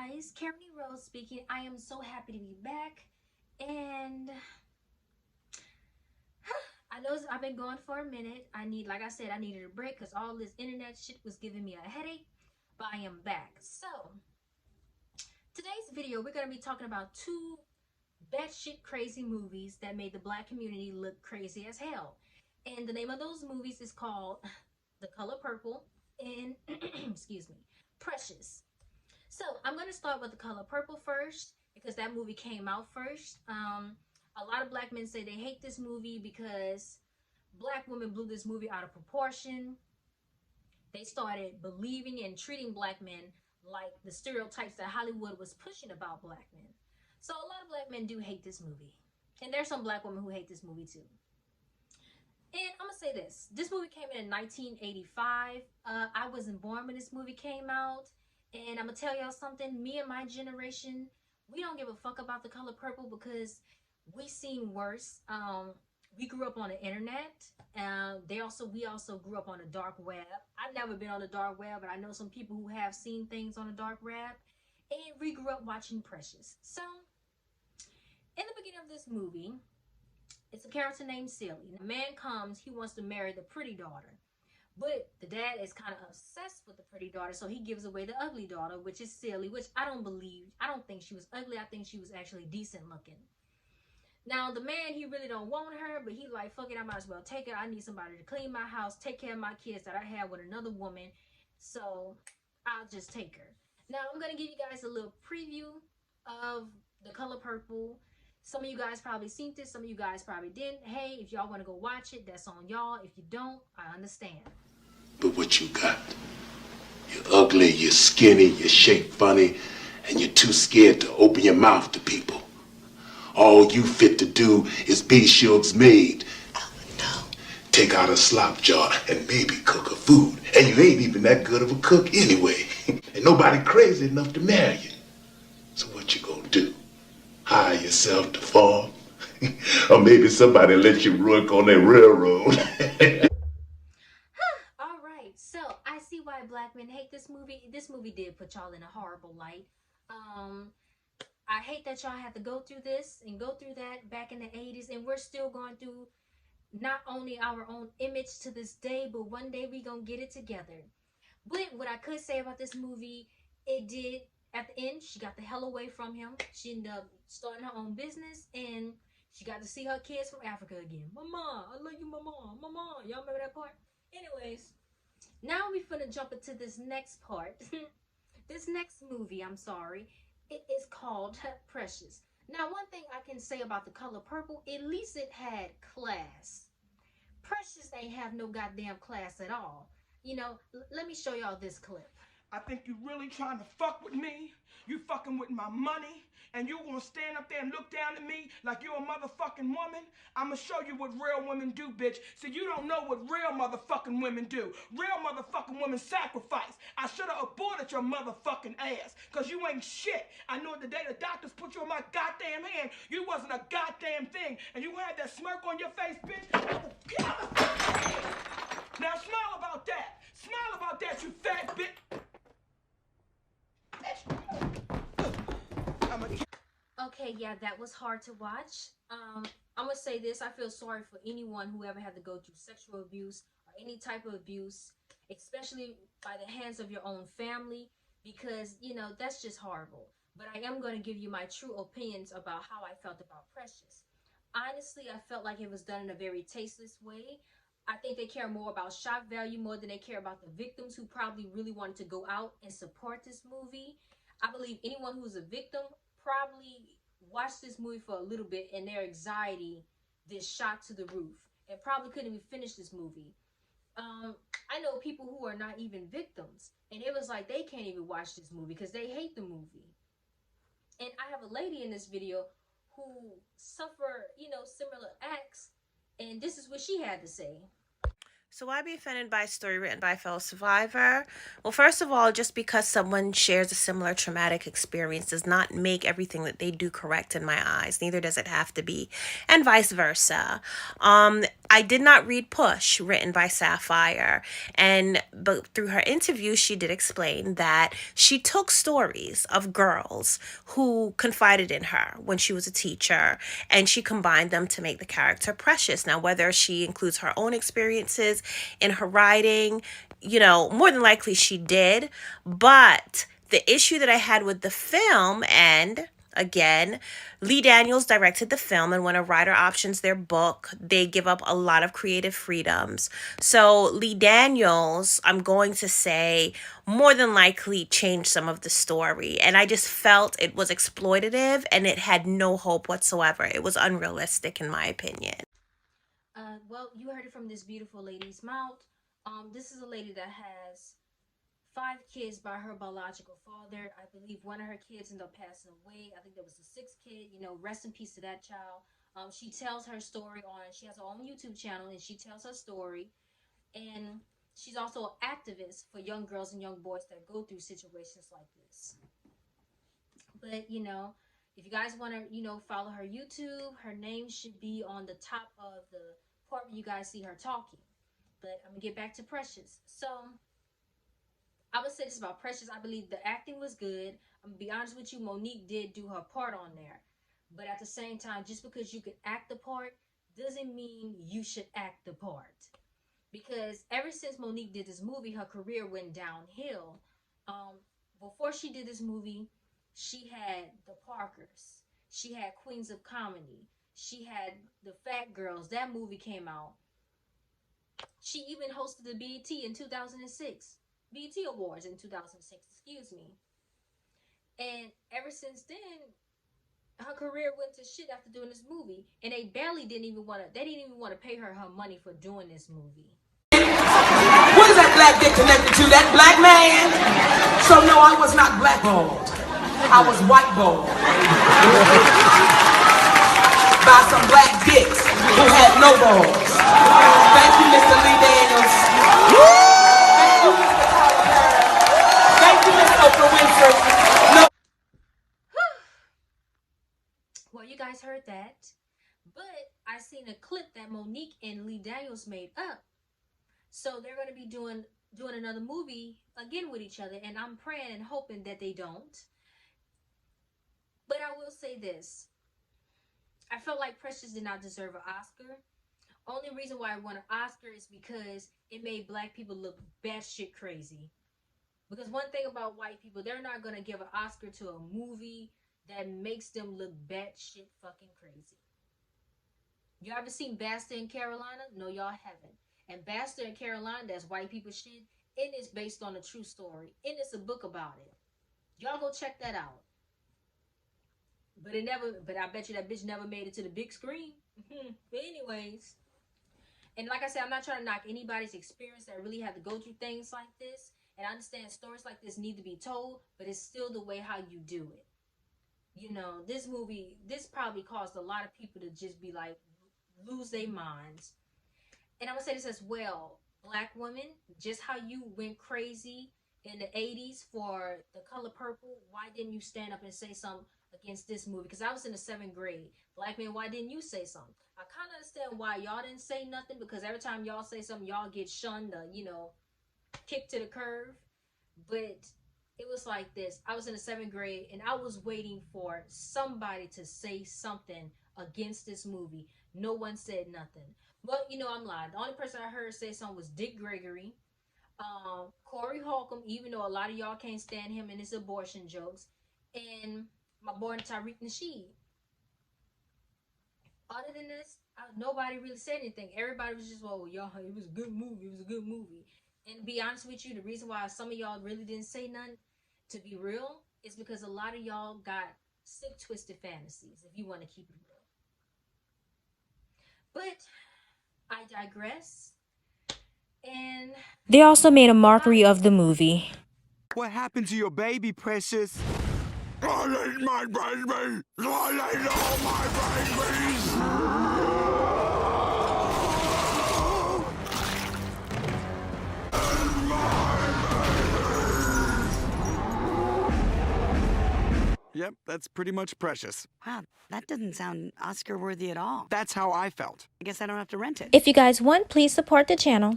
guys, Karen Rose speaking. I am so happy to be back, and I know I've been gone for a minute. Like I said, I needed a break because all this internet shit was giving me a headache, but I am back. So, today's video, we're going to be talking about two batshit crazy movies that made the black community look crazy as hell. And the name of those movies is called The Color Purple and, excuse me, Precious. So I'm going to start with The Color Purple first because that movie came out first. A lot of black men say they hate this movie because black women blew this movie out of proportion. They started believing and treating black men like the stereotypes that Hollywood was pushing about black men. So a lot of black men do hate this movie. And there's some black women who hate this movie too. And I'm gonna say this. This movie came in 1985. I wasn't born when this movie came out. And I'm gonna tell y'all something. Me and my generation, we don't give a fuck about The Color Purple because we seen worse. We grew up on the internet. We also grew up on the dark web. I've never been on the dark web, but I know some people who have seen things on the dark web. And we grew up watching Precious. So, in the beginning of this movie, it's a character named Silly. The man comes, he wants to marry the pretty daughter. But the dad is kind of obsessed with the pretty daughter, so he gives away the ugly daughter, which is Silly, which I don't believe. I don't think she was ugly. I think she was actually decent looking. Now, the man, he really don't want her, but he like, fuck it, I might as well take her. I need somebody to clean my house, take care of my kids that I have with another woman, so I'll just take her. Now, I'm going to give you guys a little preview of The Color Purple. Some of you guys probably seen this, some of you guys probably didn't. Hey, if y'all want to go watch it, that's on y'all. If you don't, I understand. But what you got? You're ugly, you're skinny, you're shaped funny, and you're too scared to open your mouth to people. All you fit to do is be Suge's maid. Take out a slop jar and maybe cook her food. And you ain't even that good of a cook anyway. And nobody crazy enough to marry you. So what you gonna do? Hire yourself to farm? Or maybe somebody let you work on that railroad. All right, so I see why black men hate this movie. This movie did put y'all in a horrible light. Um, I hate that y'all had to go through this and go through that back in the 80s, and we're still going through not only our own image to this day, but one day we gonna get it together. But what I could say about this movie, it did at the end, she got the hell away from him. She ended up starting her own business and she got to see her kids from Africa again. Mama, I love you, mama. Mama, y'all remember that part? Anyways, now we finna jump into this next part. This next movie, I'm sorry, it is called Precious. Now, one thing I can say about The Color Purple, at least it had class. Precious ain't have no goddamn class at all. Let me show y'all this clip. I think you really trying to fuck with me. You fucking with my money. And you gonna stand up there and look down at me like you're a motherfucking woman? I'ma show you what real women do, bitch. See, you don't know what real motherfucking women do. Real motherfucking women sacrifice. I should have aborted your motherfucking ass. Cause you ain't shit. I know the day the doctors put you in my goddamn hand, you wasn't a goddamn thing. And you had that smirk on your face, bitch. Now smile about that. Smile about that, you fat bitch. Okay, yeah, that was hard to watch. I'm gonna say this. I feel sorry for anyone who ever had to go through sexual abuse or any type of abuse, especially by the hands of your own family, because, that's just horrible. But I am going to give you my true opinions about how I felt about Precious. Honestly, I felt like it was done in a very tasteless way. I think they care more about shock value more than they care about the victims who probably really wanted to go out and support this movie. I believe anyone who's a victim probably watched this movie for a little bit and their anxiety just shot to the roof and probably couldn't even finish this movie. I know people who are not even victims, and it was like they can't even watch this movie because they hate the movie. And I have a lady in this video who suffered, similar acts, and this is what she had to say. So why be offended by a story written by a fellow survivor? Well, first of all, just because someone shares a similar traumatic experience does not make everything that they do correct in my eyes. Neither does it have to be, and vice versa. I did not read Push, written by Sapphire, but through her interview, she did explain that she took stories of girls who confided in her when she was a teacher, and she combined them to make the character Precious. Now, whether she includes her own experiences in her writing, more than likely she did. But the issue that I had with the film, and again, Lee Daniels directed the film, and when a writer options their book, they give up a lot of creative freedoms. So Lee Daniels, I'm going to say, more than likely changed some of the story. And I just felt it was exploitative and it had no hope whatsoever. It was unrealistic, in my opinion. Well, you heard it from this beautiful lady's mouth. This is a lady that has 5 kids by her biological father. I believe one of her kids ended up passing away. I think there was the 6th kid. Rest in peace to that child. She tells her story she has her own YouTube channel, and she tells her story. And she's also an activist for young girls and young boys that go through situations like this. But, if you guys want to, follow her YouTube, her name should be on the top of the part where you guys see her talking. But I'm going to get back to Precious. So, I would say this about Precious. I believe the acting was good. I'm going to be honest with you, Monique did do her part on there. But at the same time, just because you could act the part doesn't mean you should act the part. Because ever since Monique did this movie, her career went downhill. Before she did this movie, she had the Parkers. She had Queens of Comedy. She had the Fat Girls. That movie came out. She even hosted the BET in 2006. BET Awards in 2006, excuse me. And ever since then, her career went to shit after doing this movie. And they didn't even want to pay her money for doing this movie. What is that black dick connected to? That black man? So no, I was not blackballed. I was whiteballed. By some black dicks who had no balls. Thank you, Mr. Lee Daniels. Thank you, Mr. Tyler Perry. Thank you, Miss Oprah Winfrey. No. Well, you guys heard that. But I seen a clip that Monique and Lee Daniels made up. So they're going to be doing another movie again with each other. And I'm praying and hoping that they don't. But I will say this. I felt like Precious did not deserve an Oscar. Only reason why I won an Oscar is because it made black people look batshit crazy. Because one thing about white people, they're not going to give an Oscar to a movie that makes them look batshit fucking crazy. You ever seen Bastard in Carolina? No, y'all haven't. And Bastard in Carolina, that's white people shit. It is based on a true story. And it's a book about it. Y'all go check that out. But I bet you that bitch never made it to the big screen. But anyways. And like I said, I'm not trying to knock anybody's experience that really had to go through things like this. And I understand stories like this need to be told, but it's still the way how you do it. This probably caused a lot of people to just be like, lose their minds. And I'm going to say this as well. Black women, just how you went crazy in the 80s for The Color Purple, why didn't you stand up and say something against this movie? Because I was in the 7th grade. Black men, why didn't you say something? I kind of understand why y'all didn't say nothing, because every time y'all say something, y'all get shunned or, kicked to the curve. But it was like this. I was in the 7th grade, and I was waiting for somebody to say something against this movie. No one said nothing. But, I'm lying. The only person I heard say something was Dick Gregory, Corey Holcomb, even though a lot of y'all can't stand him and his abortion jokes, and my boy Tariq Nasheed. Other than this, nobody really said anything. Everybody was just, well, y'all, it was a good movie. It was a good movie. And to be honest with you, the reason why some of y'all really didn't say nothing, to be real, is because a lot of y'all got sick, twisted fantasies, if you want to keep it real. But I digress. And they also made a mockery of the movie. What happened to your baby, Precious? I ate my baby! I ate all my babies! Yep, that's pretty much Precious. Wow, that doesn't sound Oscar worthy at all. That's how I felt. I guess I don't have to rent it. If you guys want, please support the channel.